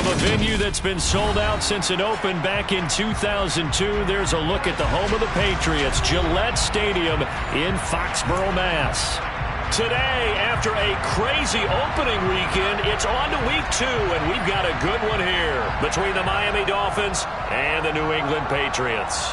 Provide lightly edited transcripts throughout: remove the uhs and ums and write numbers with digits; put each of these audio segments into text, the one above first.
From a venue that's been sold out since it opened back in 2002, there's a look at the home of the Patriots, Gillette Stadium in Foxborough, Mass. Today, after a crazy opening weekend, it's on to week 2, and we've got a good one here between the Miami Dolphins and the New England Patriots.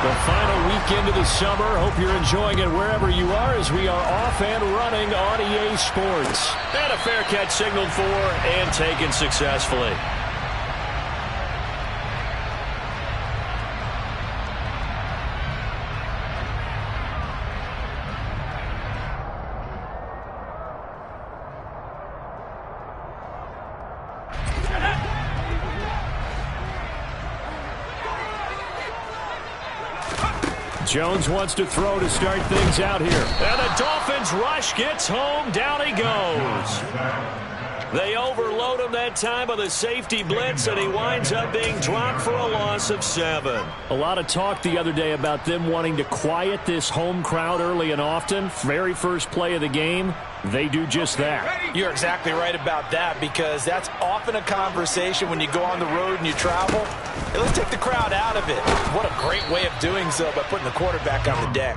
The final weekend of the summer. Hope you're enjoying it wherever you are as we are off and running on EA Sports. And a fair catch signaled for and taken successfully. Jones wants to throw to start things out here. And the Dolphins rush gets home. Down he goes. They overload him that time with a safety blitz, and he winds up being dropped for a loss of 7. A lot of talk the other day about them wanting to quiet this home crowd early and often. Very first play of the game, they do just that. You're exactly right about that, because that's often a conversation when you go on the road and you travel. Hey, let's take the crowd out of it. What a great way of doing so by putting the quarterback on the deck.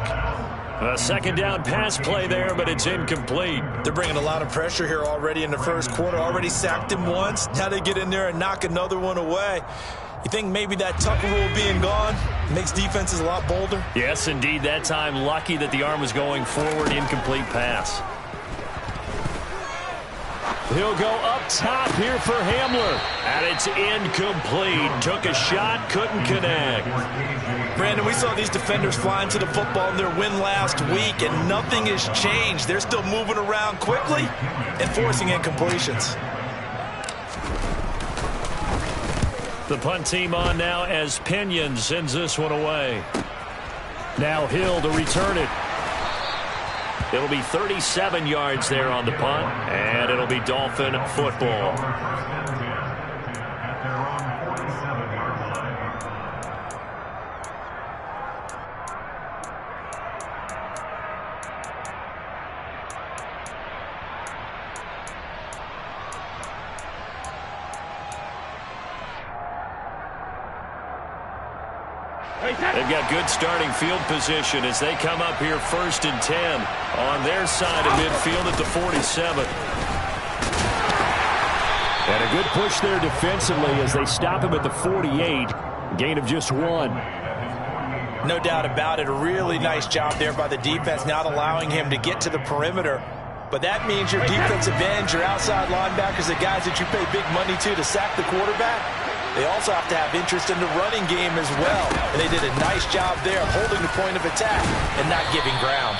A second down pass play there, but it's incomplete. They're bringing a lot of pressure here already in the first quarter. Already sacked him once. Now they get in there and knock another one away. You think maybe that Tucker rule being gone makes defenses a lot bolder? Yes, indeed. That time, lucky that the arm was going forward. Incomplete pass. He'll go up top here for Hamler. And it's incomplete. Took a shot, couldn't connect. Brandon, we saw these defenders flying to the football in their win last week, and nothing has changed. They're still moving around quickly and forcing incompletions. The punt team on now as Pinion sends this one away. Now Hill to return it. It'll be 37 yards there on the punt, and it'll be Dolphin football. They've got good starting field position as they come up here 1st and 10 on their side of midfield at the 47. And a good push there defensively as they stop him at the 48. Gain of just 1. No doubt about it. A really nice job there by the defense, not allowing him to get to the perimeter. But that means your defensive ends, your outside linebackers, the guys that you pay big money to sack the quarterback, they also have to have interest in the running game as well. And they did a nice job there holding the point of attack and not giving ground.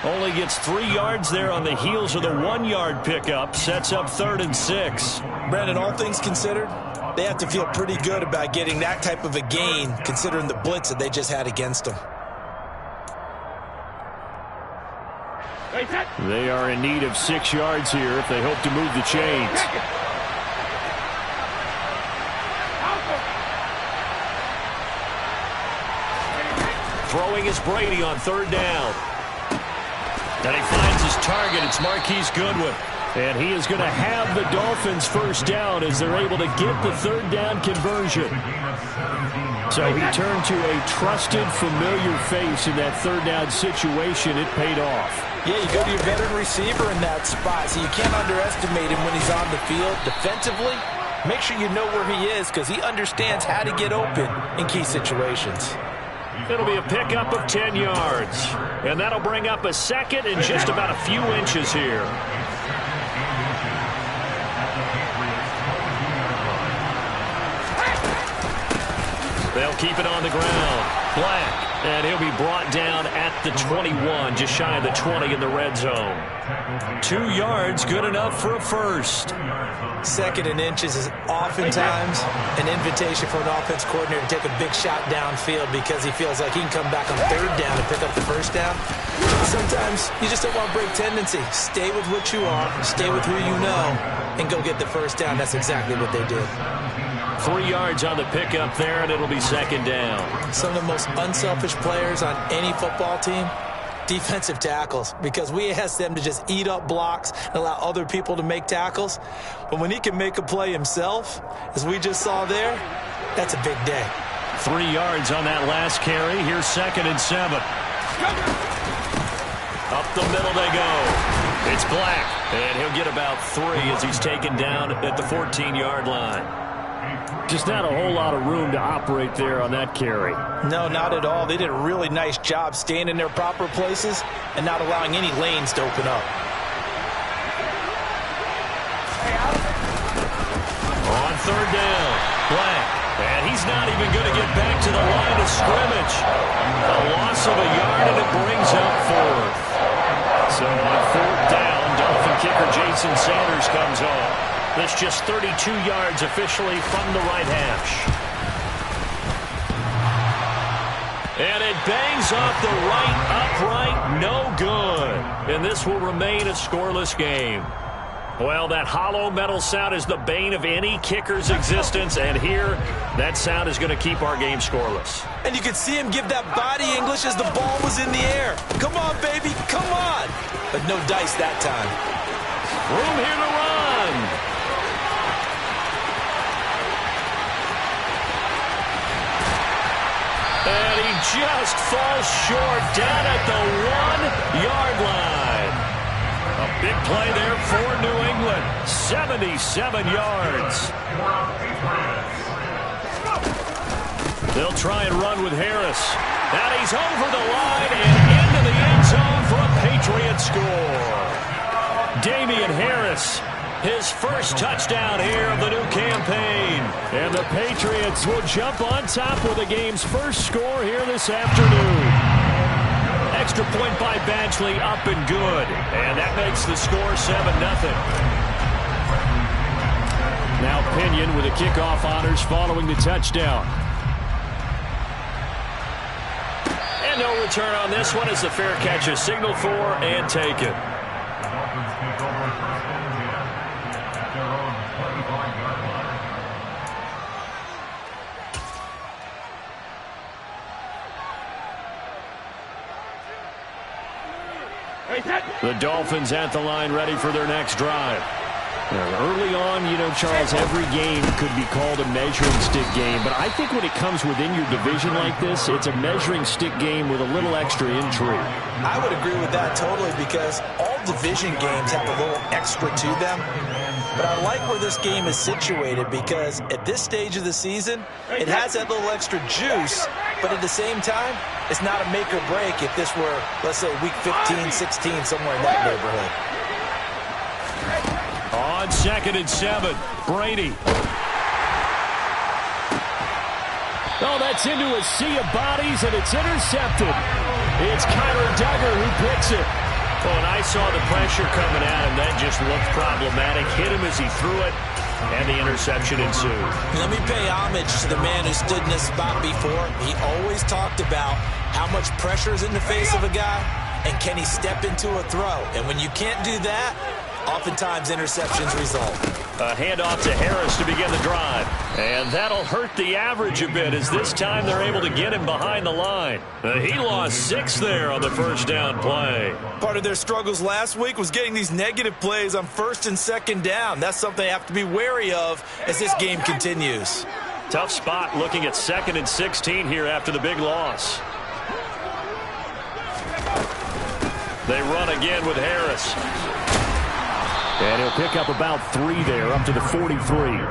Only gets 3 yards there on the heels of the 1-yard pickup. Sets up 3rd and 6. Brandon, all things considered, they have to feel pretty good about getting that type of a gain considering the blitz that they just had against them. They are in need of 6 yards here if they hope to move the chains. Throwing is Brady on 3rd down. And he finds his target. It's Marquise Goodwin. And he is going to have the Dolphins first down as they're able to get the 3rd down conversion. So he turned to a trusted, familiar face in that 3rd down situation. It paid off. Yeah, you go to your veteran receiver in that spot, so you can't underestimate him when he's on the field. Defensively, make sure you know where he is because he understands how to get open in key situations. It'll be a pickup of 10 yards. And that'll bring up a 2nd and just about a few inches here. They'll keep it on the ground. Black. And he'll be brought down at the 21, just shy of the 20 in the red zone. 2 yards, good enough for a first. 2nd and inches is oftentimes an invitation for an offense coordinator to take a big shot downfield because he feels like he can come back on 3rd down and pick up the first down. Sometimes you just don't want break tendency. Stay with what you are, stay with who you know, and go get the first down. That's exactly what they did. 3 yards on the pickup there, and it'll be second down. Some of the most unselfish players on any football team, defensive tackles, because we ask them to just eat up blocks and allow other people to make tackles. But when he can make a play himself, as we just saw there, that's a big day. 3 yards on that last carry. Here's 2nd and 7. Up the middle they go. It's Black, and he'll get about 3 as he's taken down at the 14-yard line. Just not a whole lot of room to operate there on that carry. No, not at all. They did a really nice job staying in their proper places and not allowing any lanes to open up. On 3rd down, Black. And he's not even going to get back to the line of scrimmage. A loss of a yard, and it brings up 4th. So on 4th down, Dolphin kicker Jason Sanders comes on. That's just 32 yards officially from the right hash. And it bangs off the right upright, no good. And this will remain a scoreless game. Well, that hollow metal sound is the bane of any kicker's existence, and here, that sound is going to keep our game scoreless. And you could see him give that body English as the ball was in the air. Come on, baby, come on. But no dice that time. Room here to run. And he just falls short down at the 1-yard line. A big play there for New England. 77 yards. They'll try and run with Harris. And he's over the line and into the end zone for a Patriot score. Damian Harris, his first touchdown here of the new campaign. And the Patriots will jump on top with the game's first score here this afternoon. Extra point by Badgley, up and good. And that makes the score 7-0. Now Pinion with the kickoff honors following the touchdown. And no return on this one as the fair catch is signaled for and taken. The Dolphins at the line ready for their next drive. Now, early on, you know, Charles, every game could be called a measuring stick game. But I think when it comes within your division like this, it's a measuring stick game with a little extra intrigue. I would agree with that totally because all division games have a little extra to them. But I like where this game is situated because at this stage of the season, it has that little extra juice. But at the same time, it's not a make or break if this were, let's say, week 15, 16, somewhere in that neighborhood. On 2nd and 7, Brady. Oh, that's into a sea of bodies, and it's intercepted. It's Kyler Duggar who picks it. Oh, and I saw the pressure coming at him. That just looked problematic. Hit him as he threw it, and the interception ensued. Let me pay homage to the man who stood in this spot before. He always talked about how much pressure is in the face of a guy, and can he step into a throw. And when you can't do that, oftentimes interceptions result. A handoff to Harris to begin the drive. And that'll hurt the average a bit as this time they're able to get him behind the line. He lost 6 there on the first down play. Part of their struggles last week was getting these negative plays on 1st and 2nd down. That's something they have to be wary of as this game continues. Tough spot looking at 2nd and 16 here after the big loss. They run again with Harris. And he'll pick up about 3 there, up to the 43.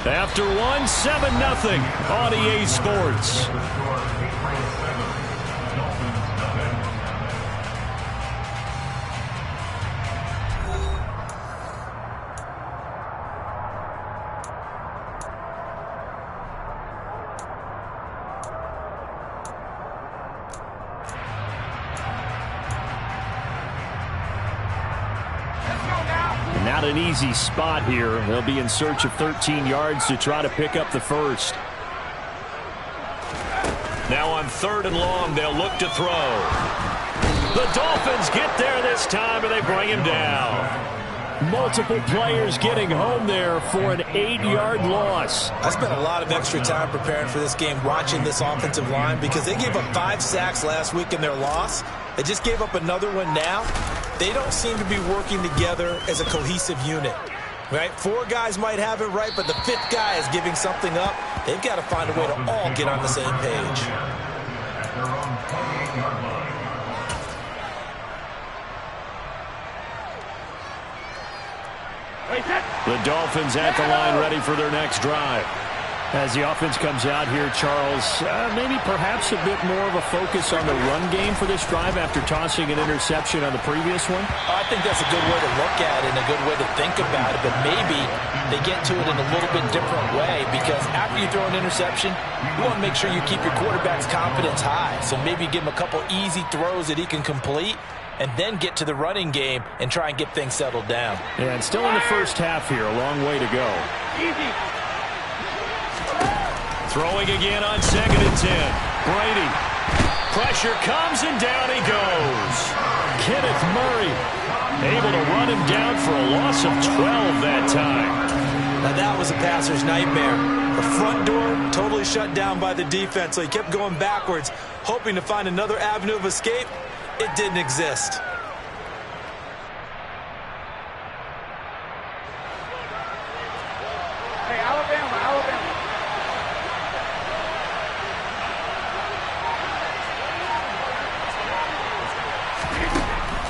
After 1, 7-0 on EA Sports. Not an easy spot here. They'll be in search of 13 yards to try to pick up the first. Now on 3rd and long, they'll look to throw. The Dolphins get there this time, and they bring him down. Multiple players getting home there for an 8-yard loss. I spent a lot of extra time preparing for this game watching this offensive line because they gave up 5 sacks last week in their loss. They just gave up another one now. They don't seem to be working together as a cohesive unit. Right? 4 guys might have it right, but the 5th guy is giving something up. They've got to find a way to all get on the same page. The Dolphins at the line ready for their next drive. As the offense comes out here, Charles, maybe perhaps a bit more of a focus on the run game for this drive after tossing an interception on the previous one? I think that's a good way to look at it and a good way to think about it, but maybe they get to it in a little bit different way because after you throw an interception, you want to make sure you keep your quarterback's confidence high. So maybe give him a couple easy throws that he can complete and then get to the running game and try and get things settled down. Yeah, and still in the first half here, a long way to go. Easy. Throwing again on 2nd and 10. Brady. Pressure comes and down he goes. Kenneth Murray able to run him down for a loss of 12 that time. Now that was a passer's nightmare. The front door totally shut down by the defense, so he kept going backwards, hoping to find another avenue of escape. It didn't exist. Hey, Alabama.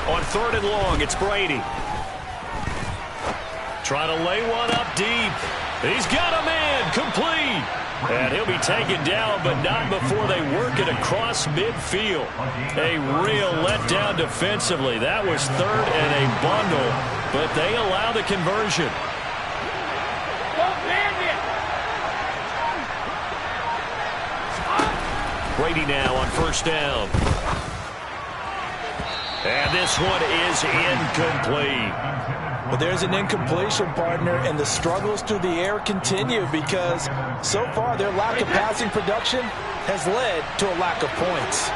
On 3rd and long, it's Brady. Trying to lay one up deep. He's got a man, complete. And he'll be taken down, but not before they work it across midfield. A real letdown defensively. That was 3rd and a bundle, but they allow the conversion. Brady now on 1st down. And this one is incomplete. But there's an incompletion, partner, and the struggles through the air continue because so far their lack of passing production has led to a lack of points.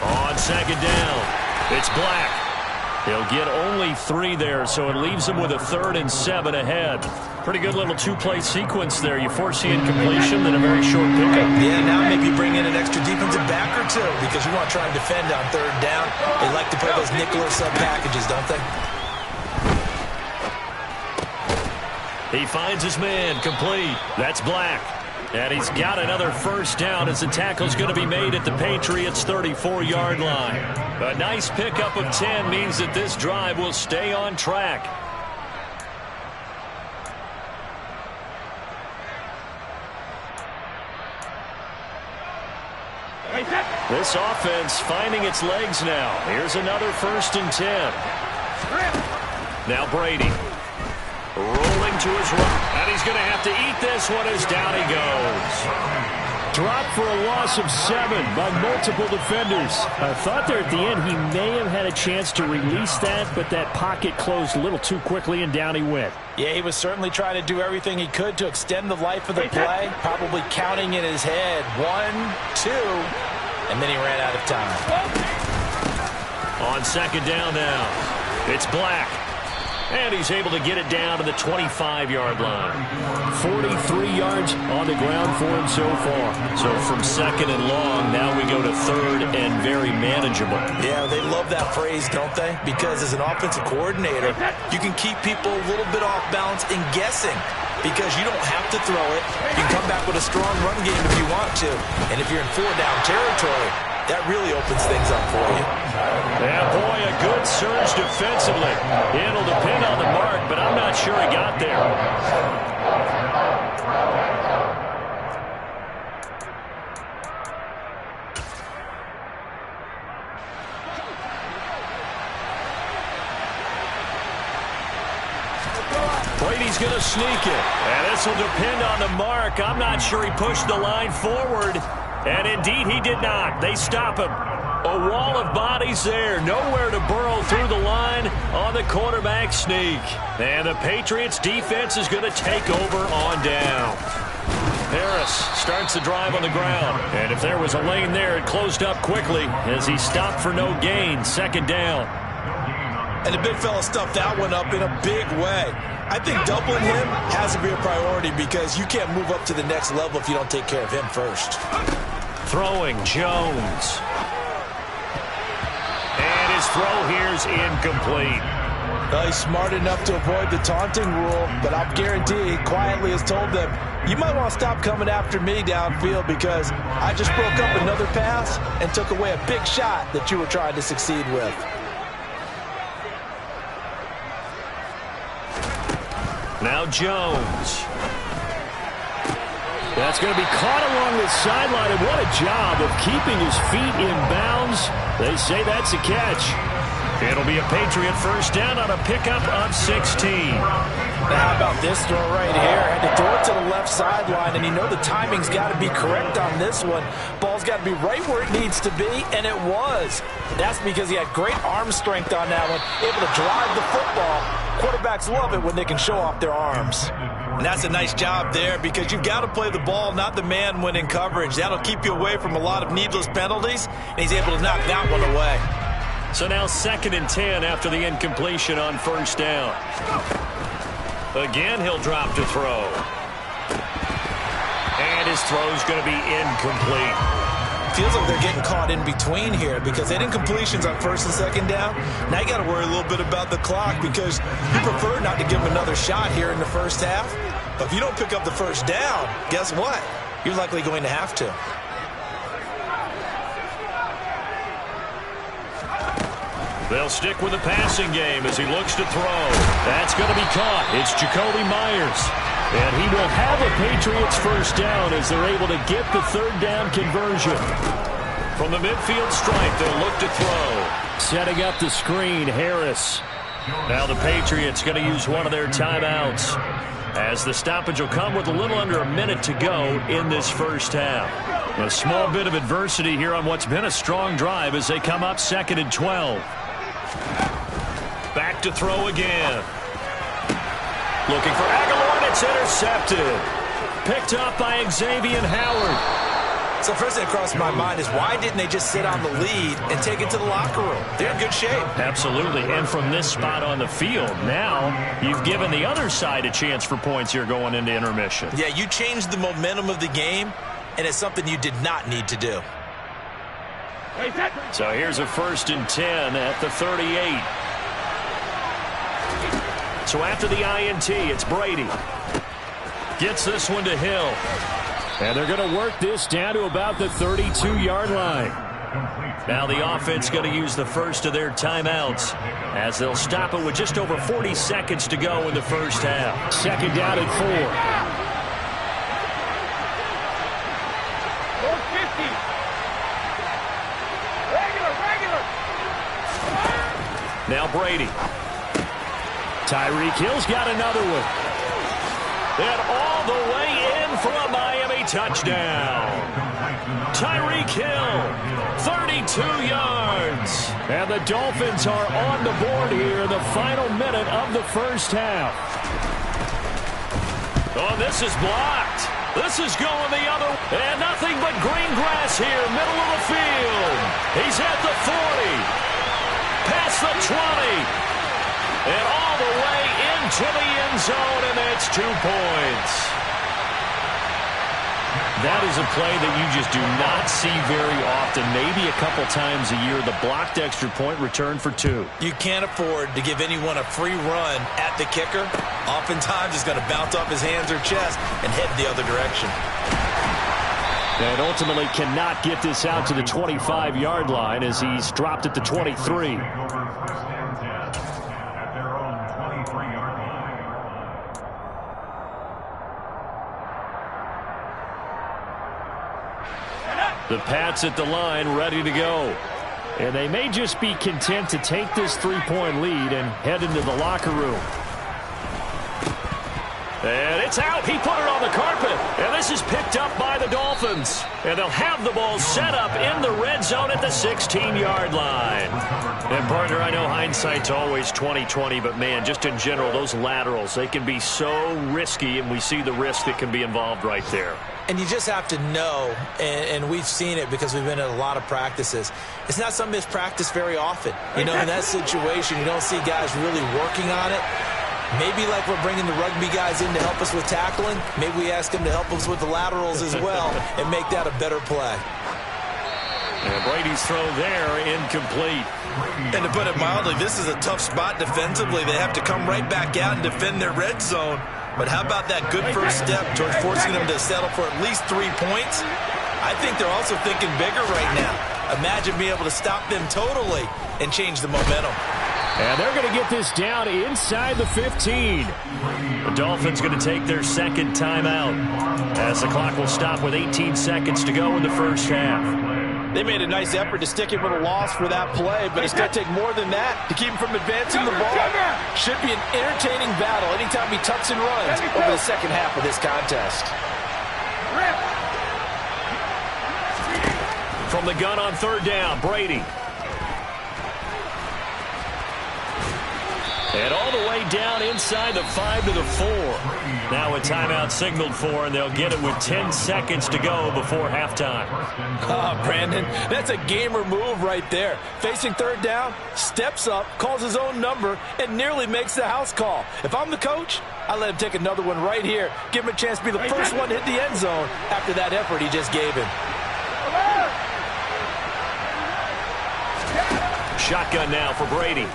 On 2nd down, it's Black. He'll get only 3 there, so it leaves him with a 3rd and 7 ahead. Pretty good little 2-play sequence there. You foresee incompletion, then a very short pickup. Yeah, now maybe bring in an extra defensive back or 2 because you want to try and defend on 3rd down. They like to play those nickel or sub packages, don't they? He finds his man, complete. That's Black. And he's got another 1st down as the tackle's going to be made at the Patriots' 34-yard line. A nice pickup of 10 means that this drive will stay on track. This offense finding its legs now. Here's another 1st and 10. Now Brady. Rolling to his right. And he's going to have to eat this one as down he goes. Dropped for a loss of 7 by multiple defenders. I thought there at the end he may have had a chance to release that, but that pocket closed a little too quickly and down he went. Yeah, he was certainly trying to do everything he could to extend the life of the play, probably counting in his head 1, 2, and then he ran out of time. On 2nd down now, it's Black. And he's able to get it down to the 25-yard line. 43 yards on the ground for him so far. So from 2nd and long, now we go to 3rd and very manageable. Yeah, they love that phrase, don't they? Because as an offensive coordinator, you can keep people a little bit off balance and guessing because you don't have to throw it. You can come back with a strong run game if you want to. And if you're in 4-down territory, that really opens things up for you. Yeah, boy, a good surge defensively. It'll depend on the mark, but I'm not sure he got there. Brady's going to sneak it. And this will depend on the mark. I'm not sure he pushed the line forward. And indeed, he did not. They stop him. A wall of bodies there. Nowhere to burrow through the line on the quarterback sneak. And the Patriots defense is going to take over on down. Harris starts the drive on the ground. And if there was a lane there, it closed up quickly as he stopped for no gain. Second down. And the big fella stuffed that one up in a big way. I think doubling him has to be a priority because you can't move up to the next level if you don't take care of him first. Throwing Jones. And his throw here's incomplete. Well, he's smart enough to avoid the taunting rule, but I'll guarantee he quietly has told them, you might want to stop coming after me downfield because I just broke up another pass and took away a big shot that you were trying to succeed with. Now Jones. That's going to be caught along the sideline, and what a job of keeping his feet in bounds. They say that's a catch. It'll be a Patriot first down on a pickup of 16. Now how about this throw right here? Had to throw it to the left sideline, and you know the timing's got to be correct on this one. Ball's got to be right where it needs to be, and it was. That's because he had great arm strength on that one, able to drive the football. Quarterbacks love it when they can show off their arms. And that's a nice job there because you've got to play the ball, not the man when in coverage. That'll keep you away from a lot of needless penalties, and he's able to knock that one away. So now 2nd and 10 after the incompletion on first down. Again, he'll drop to throw. And his throw's going to be incomplete. Feels like they're getting caught in between here because they had incompletions on 1st and 2nd down. Now you got to worry a little bit about the clock because you prefer not to give them another shot here in the first half. But if you don't pick up the first down, guess what? You're likely going to have to. They'll stick with the passing game as he looks to throw. That's going to be caught. It's Jacoby Myers. And he will have a Patriots first down as they're able to get the 3rd down conversion. From the midfield stripe, they'll look to throw. Setting up the screen, Harris. Now the Patriots going to use one of their timeouts as the stoppage will come with a little under a minute to go in this first half. A small bit of adversity here on what's been a strong drive as they come up 2nd and 12. Back to throw again. Looking for Aguilar, and it's intercepted. Picked up by Xavier Howard. So first thing that crossed my mind is why didn't they just sit on the lead and take it to the locker room? They're in good shape. Absolutely, and from this spot on the field, now you've given the other side a chance for points here going into intermission. Yeah, you changed the momentum of the game, and it's something you did not need to do. So here's a 1st and 10 at the 38. So after the INT, it's Brady. Gets this one to Hill. And they're going to work this down to about the 32-yard line. Now the offense going to use the first of their timeouts as they'll stop it with just over 40 seconds to go in the first half. 2nd down and 4. Now Brady. Tyreek Hill's got another one. And all the way in for a Miami touchdown. Tyreek Hill, 32 yards. And the Dolphins are on the board here in the final minute of the first half. Oh, this is blocked. This is going the other way. And nothing but green grass here, middle of the field. He's at the 40. Past the 20. And all the way into the end zone, and that's 2 points. That is a play that you just do not see very often. Maybe a couple times a year, the blocked extra point return for 2. You can't afford to give anyone a free run at the kicker. Oftentimes, he's going to bounce off his hands or chest and head the other direction. And ultimately cannot get this out to the 25-yard line as he's dropped at the 23. The Pats at the line, ready to go. And they may just be content to take this 3-point lead and head into the locker room. And it's out. He put it on the carpet. And this is picked up by the Dolphins. And they'll have the ball set up in the red zone at the 16-yard line. And, partner, I know hindsight's always 20/20, but, man, just in general, those laterals, they can be so risky, and we see the risk that can be involved right there. And you just have to know, and we've seen it because we've been at a lot of practices, it's not something that's practiced very often. You know, in that situation, you don't see guys really working on it. Maybe like we're bringing the rugby guys in to help us with tackling, maybe we ask them to help us with the laterals as well and make that a better play. And Brady's throw there, incomplete. And to put it mildly, this is a tough spot defensively. They have to come right back out and defend their red zone. But how about that good first step towards forcing them to settle for at least 3 points? I think they're also thinking bigger right now. Imagine being able to stop them totally and change the momentum. And they're going to get this down inside the 15. The Dolphins going to take their second timeout as the clock will stop with 18 seconds to go in the first half. They made a nice effort to stick him with a loss for that play, but it's going to take more than that to keep him from advancing the ball. Should be an entertaining battle anytime he tucks and runs over the second half of this contest. From the gun on third down, Brady. And all the way down inside the 5 to the 4. Now a timeout signaled for, and they'll get it with 10 seconds to go before halftime. Oh, Brandon, that's a gamer move right there. Facing third down, steps up, calls his own number, and nearly makes the house call. If I'm the coach, I let him take another one right here. Give him a chance to be the first one to hit the end zone after that effort he just gave him. Shotgun now for Brady.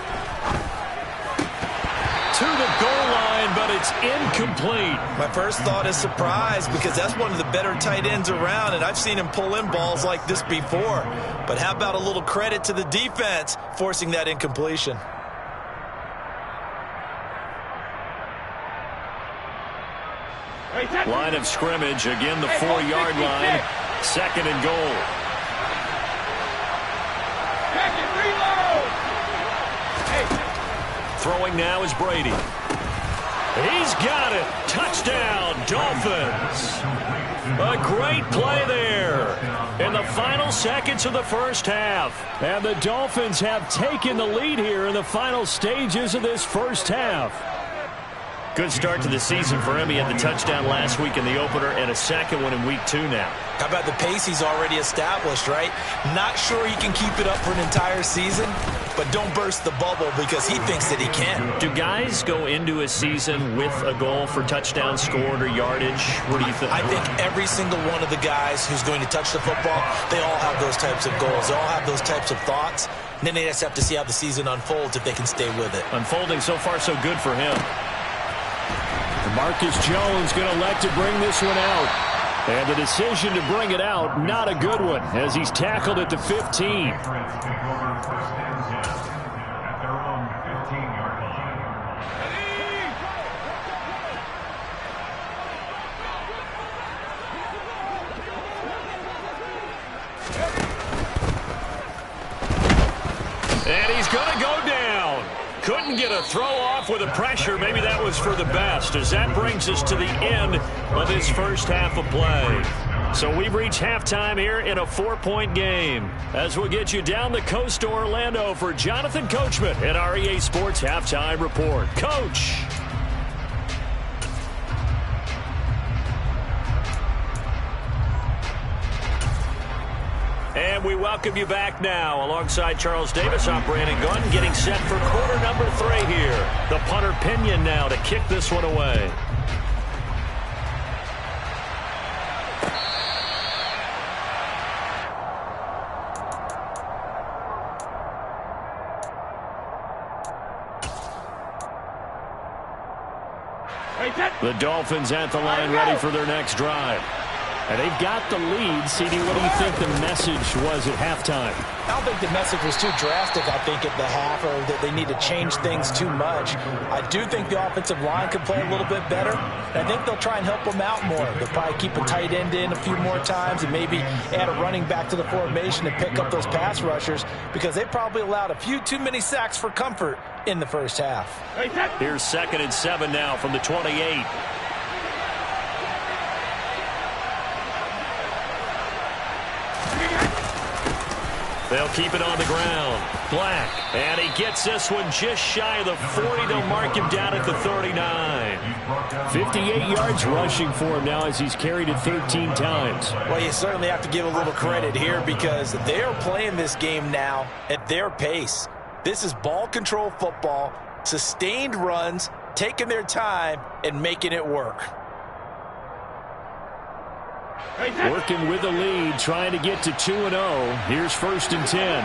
To the goal line, but it's incomplete. My first thought is surprise because that's one of the better tight ends around, and I've seen him pull in balls like this before. But how about a little credit to the defense forcing that incompletion? Line of scrimmage, again the 4-yard line. Second and goal. Throwing now is Brady. He's got it. Touchdown, Dolphins. A great play there in the final seconds of the first half. And the Dolphins have taken the lead here in the final stages of this first half. Good start to the season for him. He had the touchdown last week in the opener and a second one in week 2 now. How about the pace he's already established, right? Not sure he can keep it up for an entire season, but don't burst the bubble because he thinks that he can. Do guys go into a season with a goal for touchdown scored or yardage? What do you think? I think every single one of the guys who's going to touch the football, they all have those types of goals. They all have those types of thoughts. And then they just have to see how the season unfolds if they can stay with it. Unfolding so far so good for him. Marcus Jones going to elect to bring this one out. And the decision to bring it out, not a good one, as he's tackled at the 15. And he's going to go down. Couldn't get a throw off with the pressure. Maybe that was for the best, as that brings us to the end of this first half of play. So we've reached halftime here in a 4-point game. As we'll get you down the coast to Orlando for Jonathan Coachman at our EA Sports Halftime Report. Coach. And we welcome you back now alongside Charles Davis. I'm Brandon Gunn getting set for quarter number 3 here. The punter Pinion now to kick this one away. The Dolphins at the line ready for their next drive. And they've got the lead. CD, what do you think the message was at halftime? I don't think the message was too drastic, I think, at the half, or that they need to change things too much. I do think the offensive line could play a little bit better. And I think they'll try and help them out more. They'll probably keep a tight end in a few more times and maybe add a running back to the formation and pick up those pass rushers, because they probably allowed a few too many sacks for comfort in the first half. Here's 2nd and 7 now from the 28. They'll keep it on the ground. Black, and he gets this one just shy of the 40. They'll mark him down at the 39. 58 yards rushing for him now as he's carried it 13 times. Well, you certainly have to give a little credit here because they are playing this game now at their pace. This is ball control football, sustained runs, taking their time, and making it work. Working with the lead, trying to get to 2-0. Here's 1st and 10.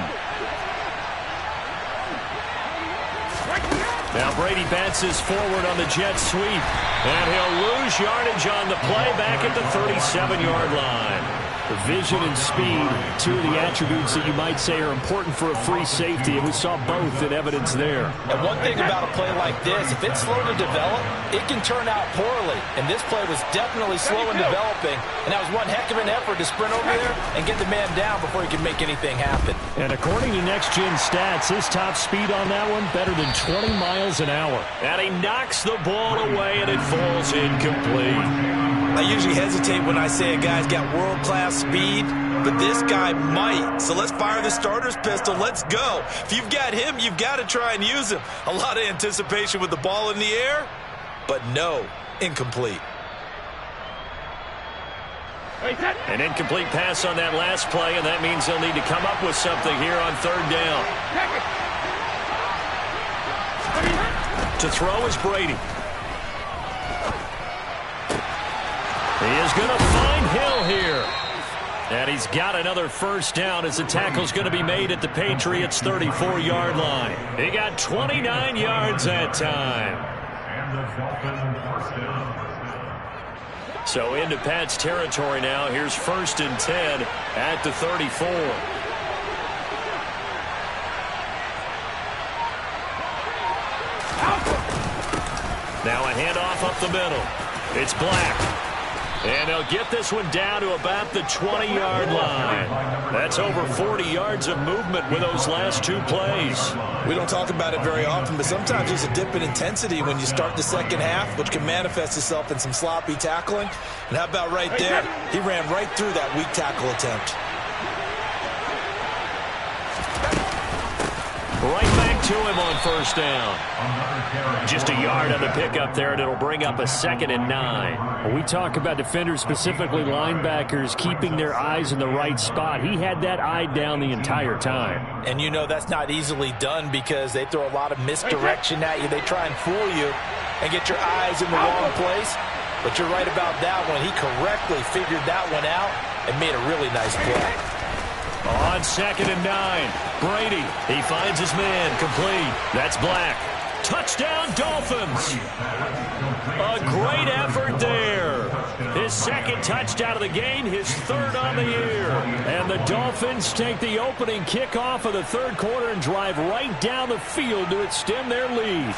Now Brady bounces forward on the jet sweep. And he'll lose yardage on the play back at the 37-yard line. Vision and speed, two of the attributes that you might say are important for a free safety, and we saw both in evidence there. And one thing about a play like this, if it's slow to develop, it can turn out poorly. And this play was definitely slow in developing, and that was one heck of an effort to sprint over there and get the man down before he could make anything happen. And according to Next Gen Stats, his top speed on that one, better than 20 miles an hour. And he knocks the ball away, and it falls incomplete. I usually hesitate when I say a guy's got world-class speed, but this guy might. So let's fire the starter's pistol. Let's go. If you've got him, you've got to try and use him. A lot of anticipation with the ball in the air, but no, incomplete. An incomplete pass on that last play, and that means they'll need to come up with something here on 3rd down. To throw is Brady. He is going to find Hill here. And he's got another 1st down as the tackle's going to be made at the Patriots' 34-yard line. He got 29 yards that time. So into Pat's territory now. Here's 1st and 10 at the 34. Now a handoff up the middle. It's Black. And they'll get this one down to about the 20-yard line. That's over 40 yards of movement with those last 2 plays. We don't talk about it very often, but sometimes there's a dip in intensity when you start the second half, which can manifest itself in some sloppy tackling. And how about right there? He ran right through that weak tackle attempt. Right back to him on 1st down. Just a yard on the pickup there, and it'll bring up a 2nd and 9. When we talk about defenders, specifically linebackers, keeping their eyes in the right spot, he had that eye down the entire time. And you know that's not easily done because they throw a lot of misdirection at you. They try and fool you and get your eyes in the wrong place. But you're right about that one. He correctly figured that one out and made a really nice play. On 2nd and 9, Brady, he finds his man, complete. That's Black. Touchdown, Dolphins. A great effort there. His 2nd touchdown of the game, his 3rd on the year. And the Dolphins take the opening kickoff of the 3rd quarter and drive right down the field to extend their lead.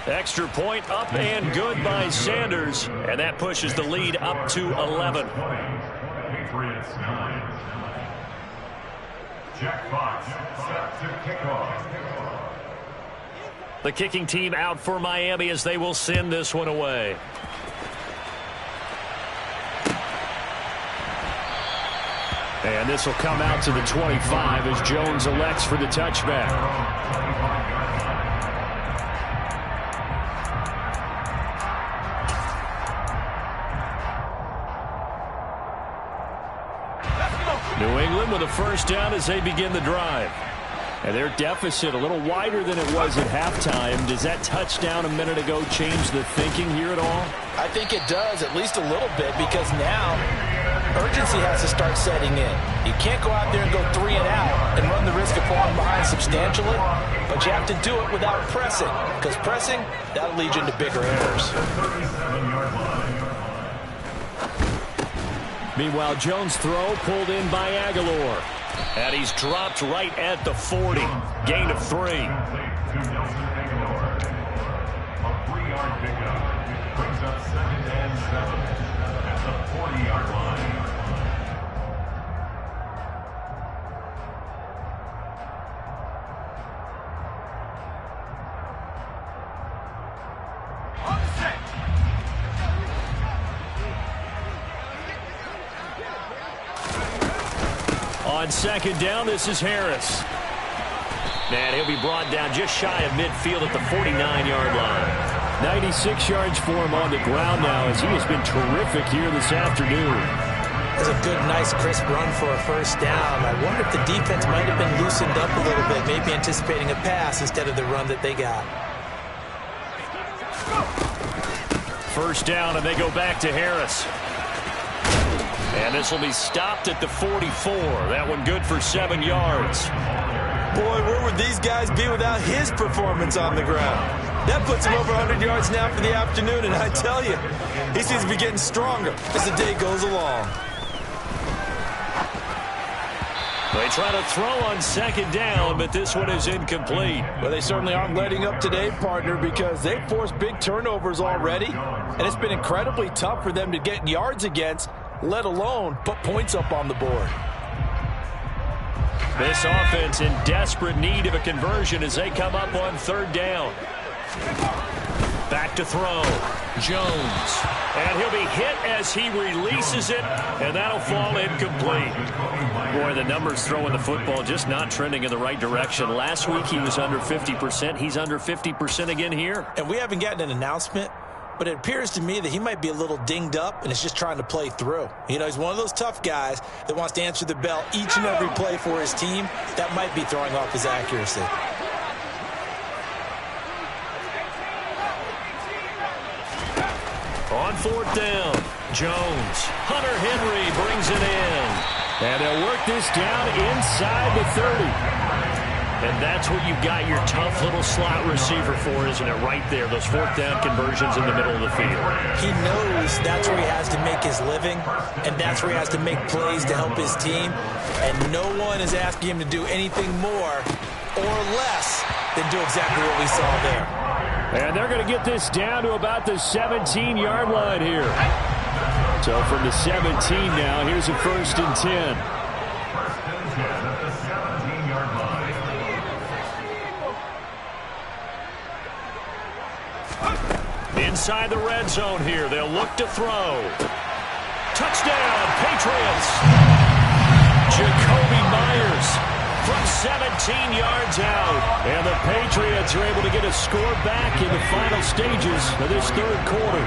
Extra point up and good by Sanders. And that pushes the lead up to 11. Patriots 9. Jack Fox set to kick off. The kicking team out for Miami as they will send this one away. And this will come out to the 25 as Jones elects for the touchback. New England with a 1st down as they begin the drive. And their deficit a little wider than it was at halftime. Does that touchdown a minute ago change the thinking here at all? I think it does, at least a little bit, because now urgency has to start setting in. You can't go out there and go 3 and out and run the risk of falling behind substantially, but you have to do it without pressing, because pressing, that'll lead you into bigger errors. Meanwhile, Jones' throw pulled in by Aguilar. And he's dropped right at the 40. Gain of 3. A 3-yard pickup brings up 2nd and 7 at the 40-yard line. On second down, this is Harris. And he'll be brought down just shy of midfield at the 49-yard line. 96 yards for him on the ground now as he has been terrific here this afternoon. It's a good, nice, crisp run for a first down. I wonder if the defense might have been loosened up a little bit, maybe anticipating a pass instead of the run that they got. First down, and they go back to Harris. And this will be stopped at the 44. That one good for 7 yards. Boy, where would these guys be without his performance on the ground? That puts him over 100 yards now for the afternoon, and I tell you, he seems to be getting stronger as the day goes along. They try to throw on second down, but this one is incomplete. Well, they certainly aren't letting up today, partner, because they've forced big turnovers already, and it's been incredibly tough for them to get yards against, let alone put points up on the board. This offense in desperate need of a conversion as they come up on third down. Back to throw. Jones. And he'll be hit as he releases it, and that'll fall incomplete. Boy, the numbers throwing the football just not trending in the right direction. Last week he was under 50%. He's under 50% again here. And we haven't gotten an announcement, but it appears to me that he might be a little dinged up and is just trying to play through. You know, he's one of those tough guys that wants to answer the bell each and every play for his team. That might be throwing off his accuracy. On fourth down, Jones. Hunter Henry brings it in. And they'll work this down inside the 30. And that's what you've got your tough little slot receiver for, isn't it? Right there, those fourth down conversions in the middle of the field. He knows that's where he has to make his living, and that's where he has to make plays to help his team. And no one is asking him to do anything more or less than do exactly what we saw there. And they're going to get this down to about the 17-yard line here. So from the 17 now, here's a 1st and 10. Inside the red zone here, they'll look to throw. Touchdown, Patriots! Jacoby Myers from 17 yards out. And the Patriots are able to get a score back in the final stages of this third quarter.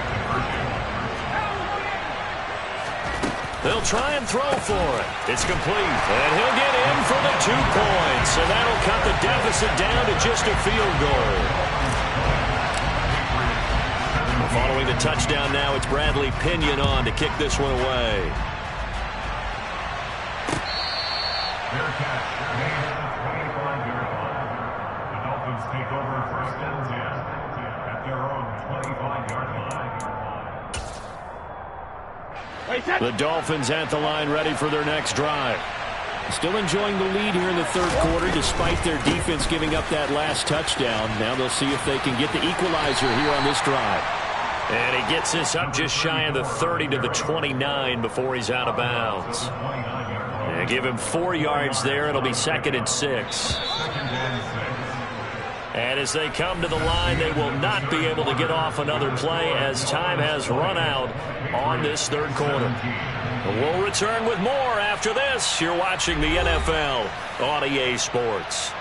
They'll try and throw for it. It's complete. And he'll get in for the 2 points. And that'll cut the deficit down to just a field goal. Following the touchdown now, it's Bradley Pinion on to kick this one away. Their catch, made at the 25-yard line. The Dolphins take over 1st and 10 at their own 25-yard line. The Dolphins at the line, ready for their next drive. Still enjoying the lead here in the third quarter, despite their defense giving up that last touchdown. Now they'll see if they can get the equalizer here on this drive. And he gets this up just shy of the 30 to the 29 before he's out of bounds. And give him 4 yards there. It'll be 2nd and 6. And as they come to the line, they will not be able to get off another play as time has run out on this third quarter. We'll return with more after this. You're watching the NFL on EA Sports.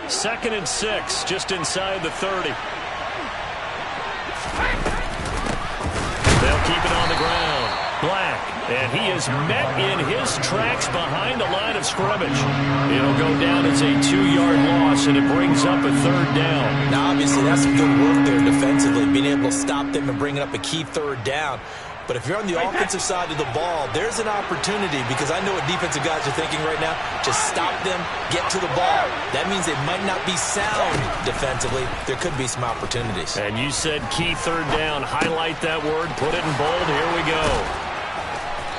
Second and 6, just inside the 30. They'll keep it on the ground. Black, and he is met in his tracks behind the line of scrimmage. It'll go down as a 2-yard loss, and it brings up a 3rd down. Now, obviously, that's some good work there defensively, being able to stop them and bringing up a key 3rd down. But if you're on the offensive side of the ball, there's an opportunity, because I know what defensive guys are thinking right now. Just stop them, get to the ball. That means they might not be sound defensively. There could be some opportunities. And you said key 3rd down. Highlight that word. Put it in bold. Here we go.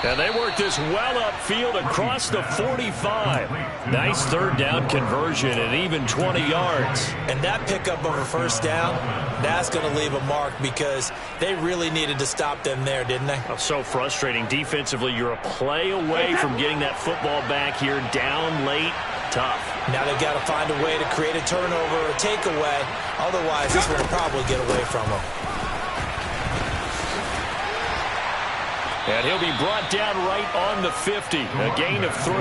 And they work this well upfield across the 45. Nice 3rd down conversion and even 20 yards. And that pickup of a 1st down, that's going to leave a mark, because they really needed to stop them there, didn't they? Oh, so frustrating. Defensively, you're a play away from getting that football back here. Down late, tough. Now they've got to find a way to create a turnover or a takeaway. Otherwise, this one will probably get away from them. And he'll be brought down right on the 50. A gain of 3.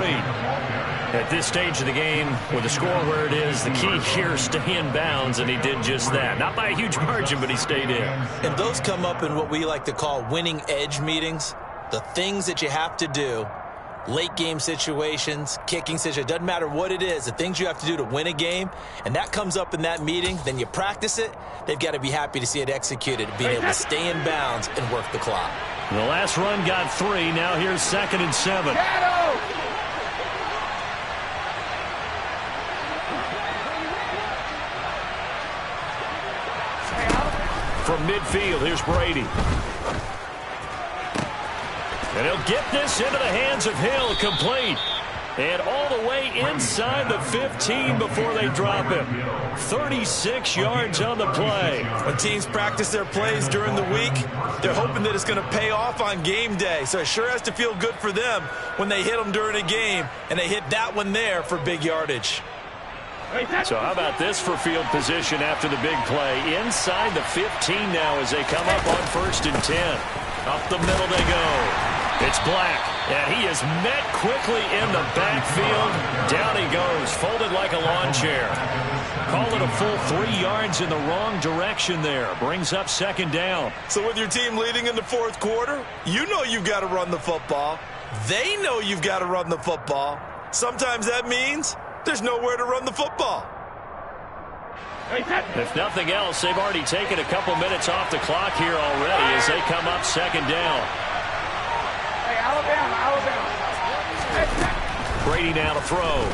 At this stage of the game, with the score where it is, the key here is stay in bounds, and he did just that. Not by a huge margin, but he stayed in. And those come up in what we like to call winning edge meetings. The things that you have to do, late game situations, kicking situations, doesn't matter what it is, the things you have to do to win a game, and that comes up in that meeting, then you practice it, they've got to be happy to see it executed, being able to stay in bounds and work the clock. The last run got 3. Now here's 2nd and 7. From midfield, here's Brady. And he'll get this into the hands of Hill, complete. And all the way inside the 15 before they drop him. 36 yards on the play. When teams practice their plays during the week, they're hoping that it's going to pay off on game day. So it sure has to feel good for them when they hit them during a game, and they hit that one there for big yardage. So how about this for field position after the big play? Inside the 15 now as they come up on 1st and 10. Up the middle they go. It's Black, and he is met quickly in the backfield. Down he goes, folded like a lawn chair. Call it a full 3 yards in the wrong direction there. Brings up 2nd down. So with your team leading in the 4th quarter, you know you've got to run the football. They know you've got to run the football. Sometimes that means there's nowhere to run the football. If nothing else, they've already taken a couple minutes off the clock here already as they come up 2nd down. Brady now to throw.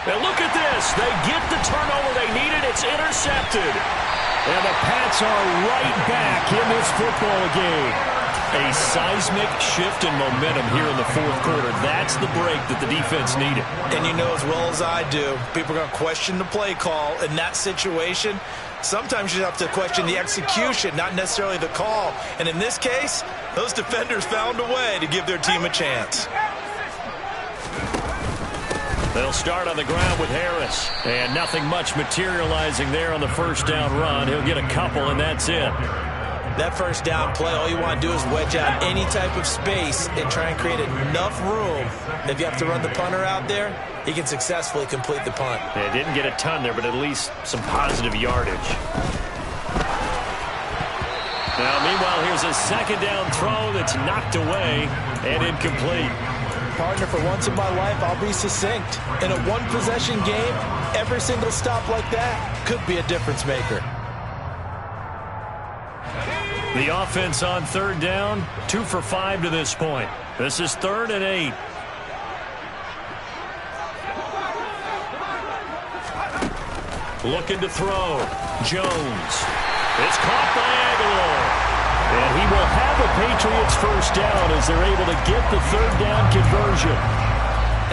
Now look at this. They get the turnover they needed. It's intercepted. And the Pats are right back in this football game. A seismic shift in momentum here in the 4th quarter. That's the break that the defense needed. And you know as well as I do, people are going to question the play call in that situation. Sometimes you have to question the execution, not necessarily the call. And in this case, those defenders found a way to give their team a chance. They'll start on the ground with Harris. And nothing much materializing there on the 1st down run. He'll get a couple, and that's it. That 1st down play, all you want to do is wedge out any type of space and try and create enough room. If you have to run the punter out there, he can successfully complete the punt. Yeah, didn't get a ton there, but at least some positive yardage. Now, meanwhile, here's a 2nd down throw that's knocked away and incomplete. Partner, for once in my life, I'll be succinct. In a one-possession game, every single stop like that could be a difference maker. The offense on 3rd down, 2 for 5 to this point. This is 3rd and 8. Looking to throw. Jones. It's caught by Aguilar. And he will have the Patriots 1st down as they're able to get the 3rd down conversion.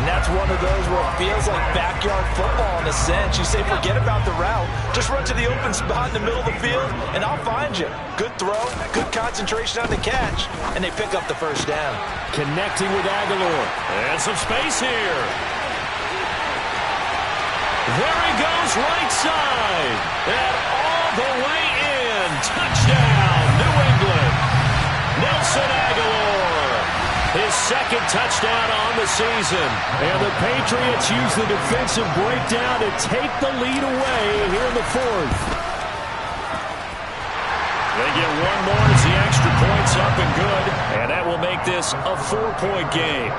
And that's one of those where it feels like backyard football in a sense. You say forget about the route. Just run to the open spot in the middle of the field, and I'll find you. Good throw, good concentration on the catch, and they pick up the 1st down. Connecting with Aguilar. And some space here. There he goes, right side. And all the way in. Touchdown, New England. Nelson Aguilar. His 2nd touchdown on the season. And the Patriots use the defensive breakdown to take the lead away here in the 4th. They get one more as the extra point's up and good. And that will make this a 4-point game.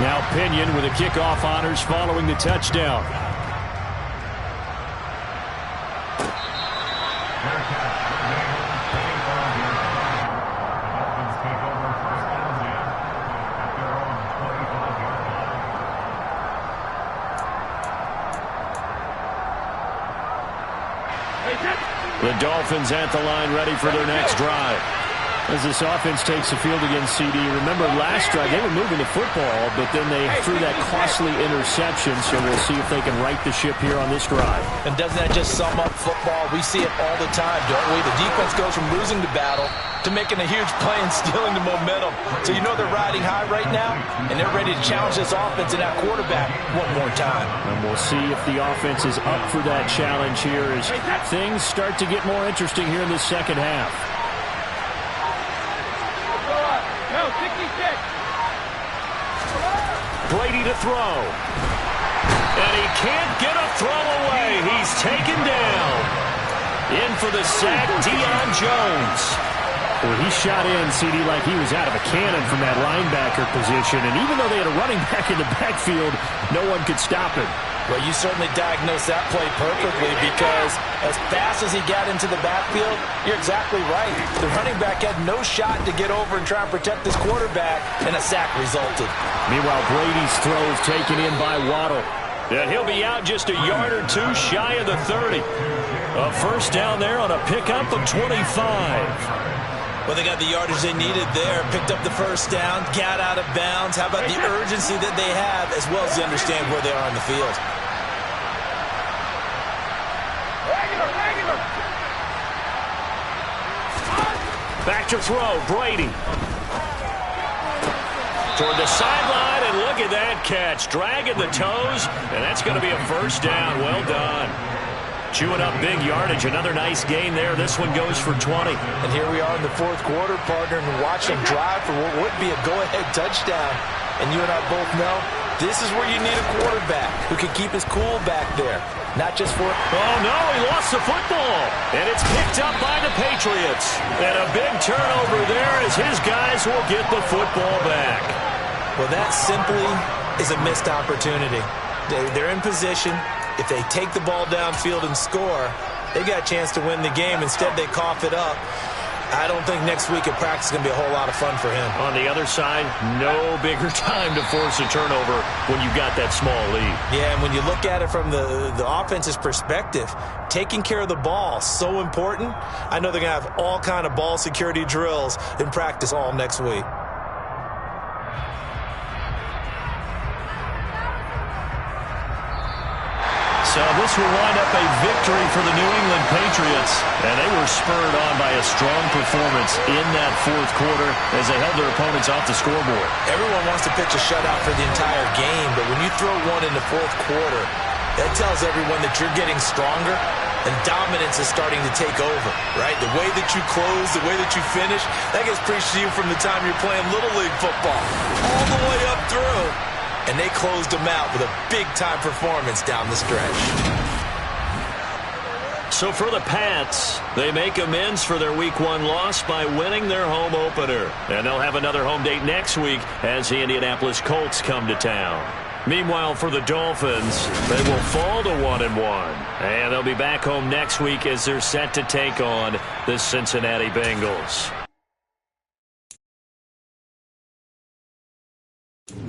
Now Pinion with the kickoff honors following the touchdown. The Dolphins at the line ready for their next drive. As this offense takes the field against CD, remember last drive they were moving the football, but then they threw that costly interception, so we'll see if they can right the ship here on this drive. And doesn't that just sum up football? We see it all the time, don't we? The defense goes from losing the battle to making a huge play and stealing the momentum. So you know they're riding high right now, and they're ready to challenge this offense and that quarterback one more time. And we'll see if the offense is up for that challenge here as things start to get more interesting here in the second half. Brady to throw. And he can't get a throw away. He's taken down. In for the sack, Deion Jones. Well, he shot in, CD, like he was out of a cannon from that linebacker position. And even though they had a running back in the backfield, no one could stop him. Well, you certainly diagnosed that play perfectly because as fast as he got into the backfield, you're exactly right. The running back had no shot to get over and try and protect his quarterback, and a sack resulted. Meanwhile, Brady's throw is taken in by Waddle. And he'll be out just a yard or two shy of the 30. A first down there on a pickup of 25. Well, they got the yardage they needed there, picked up the first down, got out of bounds. How about the urgency that they have, as well as they understand where they are on the field? Back to throw, Brady. Toward the sideline, and look at that catch. Dragging the toes, and that's going to be a first down. Well done. Chewing up big yardage. Another nice gain there. This one goes for 20. And here we are in the fourth quarter, partner, and watch them drive for what would be a go-ahead touchdown. And you and I both know this is where you need a quarterback who can keep his cool back there. Not just for... Oh, no, he lost the football. And it's picked up by the Patriots. And a big turnover there as his guys will get the football back. Well, that simply is a missed opportunity. They're in position. If they take the ball downfield and score, they got a chance to win the game. Instead, they cough it up. I don't think next week at practice is going to be a whole lot of fun for him. On the other side, no bigger time to force a turnover when you got that small lead. Yeah, and when you look at it from the offense's perspective, taking care of the ball, so important. I know they're going to have all kind of ball security drills in practice all next week. So this will wind up a victory for the New England Patriots. And they were spurred on by a strong performance in that fourth quarter as they held their opponents off the scoreboard. Everyone wants to pitch a shutout for the entire game, but when you throw one in the fourth quarter, that tells everyone that you're getting stronger and dominance is starting to take over, right? The way that you close, the way that you finish, that gets preached to you from the time you're playing Little League football all the way up through. And they closed them out with a big-time performance down the stretch. So for the Pats, they make amends for their Week 1 loss by winning their home opener. And they'll have another home date next week as the Indianapolis Colts come to town. Meanwhile, for the Dolphins, they will fall to 1-1. And they'll be back home next week as they're set to take on the Cincinnati Bengals.